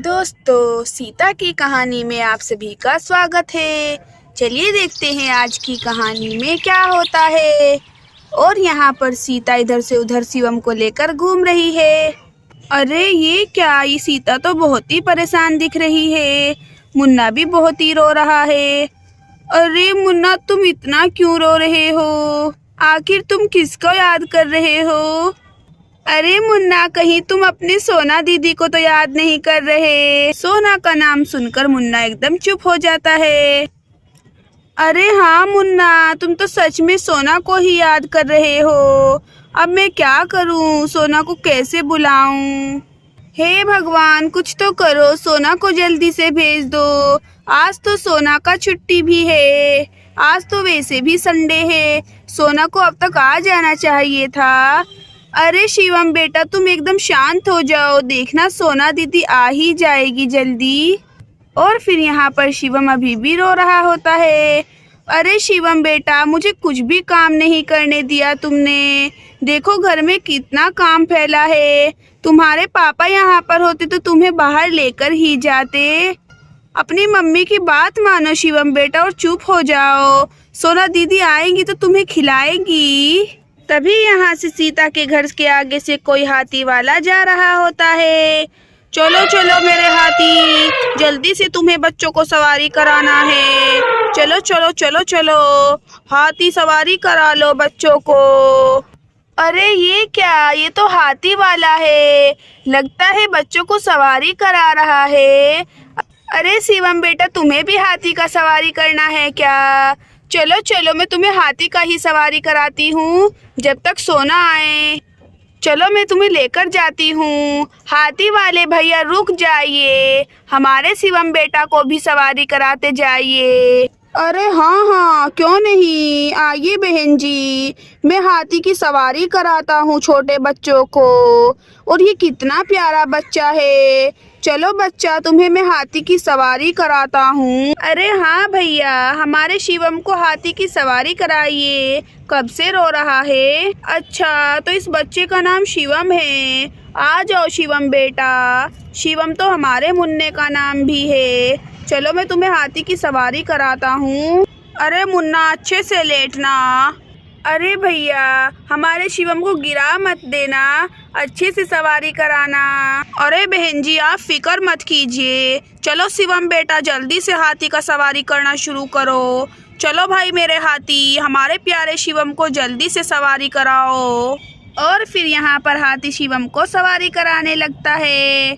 दोस्तों, सीता की कहानी में आप सभी का स्वागत है। चलिए देखते हैं आज की कहानी में क्या होता है। और यहाँ पर सीता इधर से उधर शिवम को लेकर घूम रही है। अरे ये क्या, ये सीता तो बहुत ही परेशान दिख रही है। मुन्ना भी बहुत ही रो रहा है। अरे मुन्ना, तुम इतना क्यों रो रहे हो? आखिर तुम किसको याद कर रहे हो? अरे मुन्ना, कहीं तुम अपनी सोना दीदी को तो याद नहीं कर रहे? सोना का नाम सुनकर मुन्ना एकदम चुप हो जाता है। अरे हाँ मुन्ना, तुम तो सच में सोना को ही याद कर रहे हो। अब मैं क्या करूँ? सोना को कैसे बुलाऊं? हे भगवान, कुछ तो करो, सोना को जल्दी से भेज दो। आज तो सोना का छुट्टी भी है। आज तो वैसे भी संडे है। सोना को अब तक आ जाना चाहिए था। अरे शिवम बेटा, तुम एकदम शांत हो जाओ। देखना, सोना दीदी आ ही जाएगी जल्दी। और फिर यहाँ पर शिवम अभी भी रो रहा होता है। अरे शिवम बेटा, मुझे कुछ भी काम नहीं करने दिया तुमने। देखो घर में कितना काम फैला है। तुम्हारे पापा यहाँ पर होते तो तुम्हें बाहर लेकर ही जाते। अपनी मम्मी की बात मानो शिवम बेटा और चुप हो जाओ। सोना दीदी आएंगी तो तुम्हें खिलाएंगी। तभी यहाँ से सीता के घर के आगे से कोई हाथी वाला जा रहा होता है। चलो चलो मेरे हाथी, जल्दी से तुम्हें बच्चों को सवारी कराना है। चलो चलो चलो चलो, हाथी सवारी करा लो बच्चों को। अरे ये क्या, ये तो हाथी वाला है। लगता है बच्चों को सवारी करा रहा है। अरे शिवम बेटा, तुम्हें भी हाथी का सवारी करना है क्या? चलो चलो, मैं तुम्हें हाथी का ही सवारी कराती हूँ जब तक सोना आए। चलो मैं तुम्हें लेकर जाती हूँ। हाथी वाले भैया रुक जाइए, हमारे शिवम बेटा को भी सवारी कराते जाइए। अरे हाँ हाँ, क्यों नहीं, आइए बहन जी, मैं हाथी की सवारी कराता हूँ छोटे बच्चों को। और ये कितना प्यारा बच्चा है। चलो बच्चा, तुम्हें मैं हाथी की सवारी कराता हूँ। अरे हाँ भैया, हमारे शिवम को हाथी की सवारी कराइए, कब से रो रहा है। अच्छा, तो इस बच्चे का नाम शिवम है। आ जाओ शिवम बेटा। शिवम तो हमारे मुन्ने का नाम भी है। चलो मैं तुम्हें हाथी की सवारी कराता हूँ। अरे मुन्ना, अच्छे से लेटना। अरे भैया, हमारे शिवम को गिरा मत देना, अच्छे से सवारी कराना। अरे बहन जी, आप फिक्र मत कीजिए। चलो शिवम बेटा, जल्दी से हाथी का सवारी करना शुरू करो। चलो भाई मेरे हाथी, हमारे प्यारे शिवम को जल्दी से सवारी कराओ। और फिर यहाँ पर हाथी शिवम को सवारी कराने लगता है।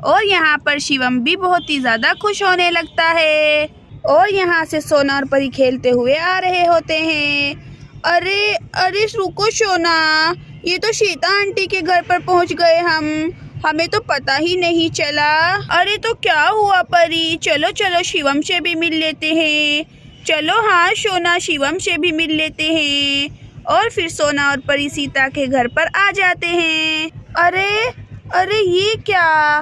और यहाँ पर शिवम भी बहुत ही ज़्यादा खुश होने लगता है। और यहाँ से सोना और परी खेलते हुए आ रहे होते हैं। अरे अरे रुको सोना, ये तो सीता आंटी के घर पर पहुँच गए हम। हमें तो पता ही नहीं चला। अरे तो क्या हुआ परी, चलो चलो शिवम से भी मिल लेते हैं। चलो हाँ सोना, शिवम से भी मिल लेते हैं। और फिर सोना और परी सीता के घर पर आ जाते हैं। अरे अरे ये क्या,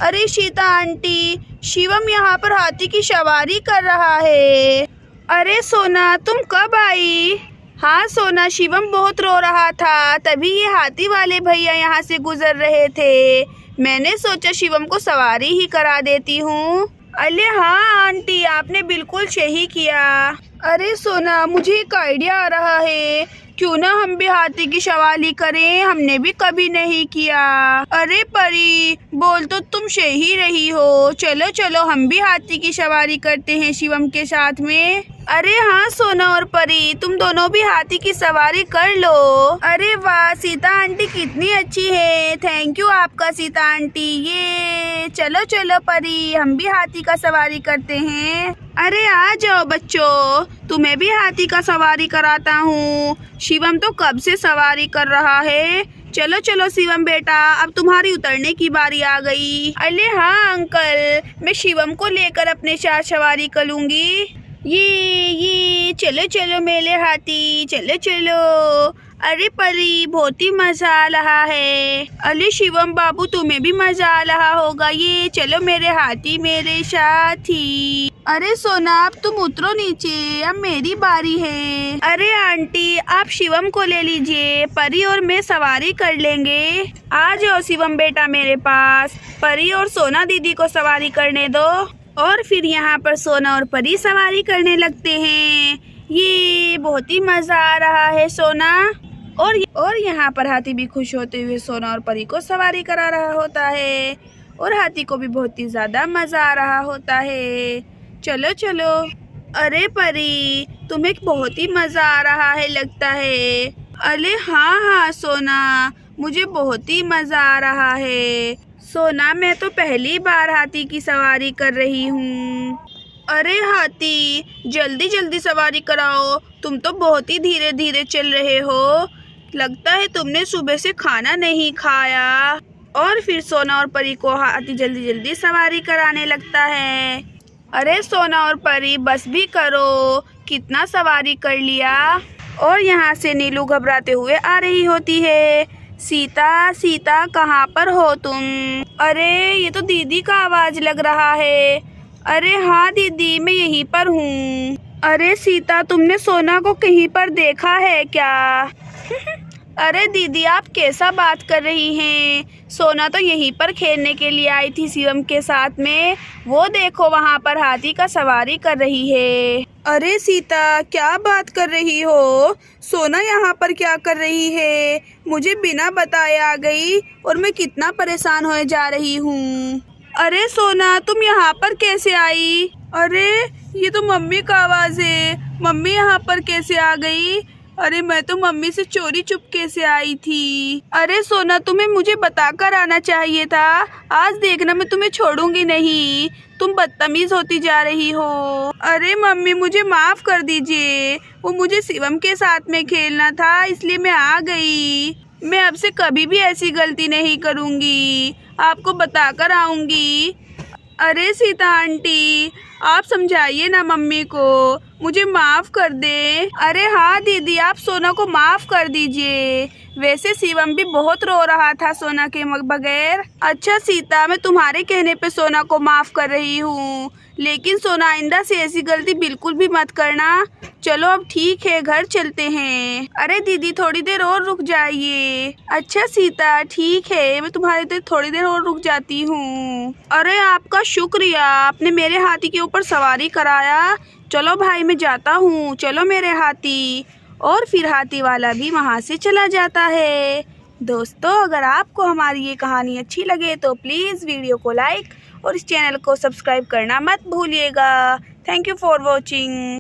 अरे सीता आंटी, शिवम यहाँ पर हाथी की सवारी कर रहा है। अरे सोना, तुम कब आई? हाँ सोना, शिवम बहुत रो रहा था, तभी ये हाथी वाले भैया यहाँ से गुजर रहे थे। मैंने सोचा शिवम को सवारी ही करा देती हूँ। अरे हाँ आंटी, आपने बिल्कुल सही किया। अरे सोना, मुझे एक आइडिया आ रहा है, क्यों ना हम भी हाथी की सवारी करें, हमने भी कभी नहीं किया। अरे परी, बोल तो तुम सही रही हो। चलो चलो, हम भी हाथी की सवारी करते हैं शिवम के साथ में। अरे हाँ सोना और परी, तुम दोनों भी हाथी की सवारी कर लो। अरे वाह, सीता आंटी कितनी अच्छी है। थैंक यू आपका सीता आंटी। ये चलो चलो परी, हम भी हाथी का सवारी करते हैं। अरे आ जाओ बच्चों, तुम्हें भी हाथी का सवारी कराता हूँ। शिवम तो कब से सवारी कर रहा है। चलो चलो शिवम बेटा, अब तुम्हारी उतरने की बारी आ गई। अरे हाँ अंकल, मैं शिवम को लेकर अपने साथ सवारी करूँगी। ये चलो चलो मेरे हाथी, चलो चलो। अरे परी, बहुत ही मजा आ रहा है। अरे शिवम बाबू, तुम्हें भी मजा आ रहा होगा। ये चलो मेरे हाथी, मेरे साथी। अरे सोना अब तुम उतरो नीचे, अब मेरी बारी है। अरे आंटी आप शिवम को ले लीजिए, परी और मैं सवारी कर लेंगे। आ जाओ शिवम बेटा मेरे पास, परी और सोना दीदी को सवारी करने दो। और फिर यहाँ पर सोना और परी सवारी करने लगते हैं। ये बहुत ही मजा आ रहा है सोना। और यहाँ पर हाथी भी खुश होते हुए सोना और परी को सवारी करा रहा होता है और हाथी को भी बहुत ही ज्यादा मजा आ रहा होता है। चलो चलो। अरे परी तुम्हें बहुत ही मजा आ रहा है लगता है। अरे हाँ हाँ सोना, मुझे बहुत ही मजा आ रहा है। सोना मैं तो पहली बार हाथी की सवारी कर रही हूँ। अरे हाथी जल्दी जल्दी सवारी कराओ, तुम तो बहुत ही धीरे धीरे चल रहे हो। लगता है तुमने सुबह से खाना नहीं खाया। और फिर सोना और परी को हाथी जल्दी जल्दी सवारी कराने लगता है। अरे सोना और परी बस भी करो, कितना सवारी कर लिया। और यहाँ से नीलू घबराते हुए आ रही होती है। सीता सीता कहाँ पर हो तुम? अरे ये तो दीदी का आवाज लग रहा है। अरे हाँ दीदी मैं यहीं पर हूँ। अरे सीता तुमने सोना को कहीं पर देखा है क्या? अरे दीदी आप कैसा बात कर रही हैं? सोना तो यहीं पर खेलने के लिए आई थी शिवम के साथ में। वो देखो वहाँ पर हाथी का सवारी कर रही है। अरे सीता क्या बात कर रही हो? सोना यहाँ पर क्या कर रही है? मुझे बिना बताए आ गई और मैं कितना परेशान होए जा रही हूँ। अरे सोना तुम यहाँ पर कैसे आई? अरे ये तो मम्मी का आवाज़ है। मम्मी यहाँ पर कैसे आ गई? अरे मैं तो मम्मी से चोरी चुपके से आई थी। अरे सोना तुम्हें मुझे बताकर आना चाहिए था। आज देखना मैं तुम्हें छोड़ूंगी नहीं, तुम बदतमीज होती जा रही हो। अरे मम्मी मुझे माफ़ कर दीजिए, वो मुझे शिवम के साथ में खेलना था इसलिए मैं आ गई। मैं अब से कभी भी ऐसी गलती नहीं करूँगी, आपको बताकर आऊँगी। अरे सीता आंटी आप समझाइए ना मम्मी को, मुझे माफ़ कर दे। अरे हाँ दीदी आप सोना को माफ़ कर दीजिए। वैसे शिवम भी बहुत रो रहा था सोना के बगैर। अच्छा सीता मैं तुम्हारे कहने पे सोना को माफ़ कर रही हूँ, लेकिन सोना आइंदा से ऐसी गलती बिल्कुल भी मत करना। चलो अब ठीक है घर चलते हैं। अरे दीदी थोड़ी देर और रुक जाइए। अच्छा सीता ठीक है मैं तुम्हारी देर थोड़ी देर और रुक जाती हूँ। अरे आपका शुक्रिया, आपने मेरे हाथी के ऊपर सवारी कराया। चलो भाई मैं जाता हूँ, चलो मेरे हाथी। और फिर हाथी वाला भी वहाँ से चला जाता है। दोस्तों अगर आपको हमारी ये कहानी अच्छी लगे तो प्लीज़ वीडियो को लाइक और इस चैनल को सब्सक्राइब करना मत भूलिएगा। Thank you for watching.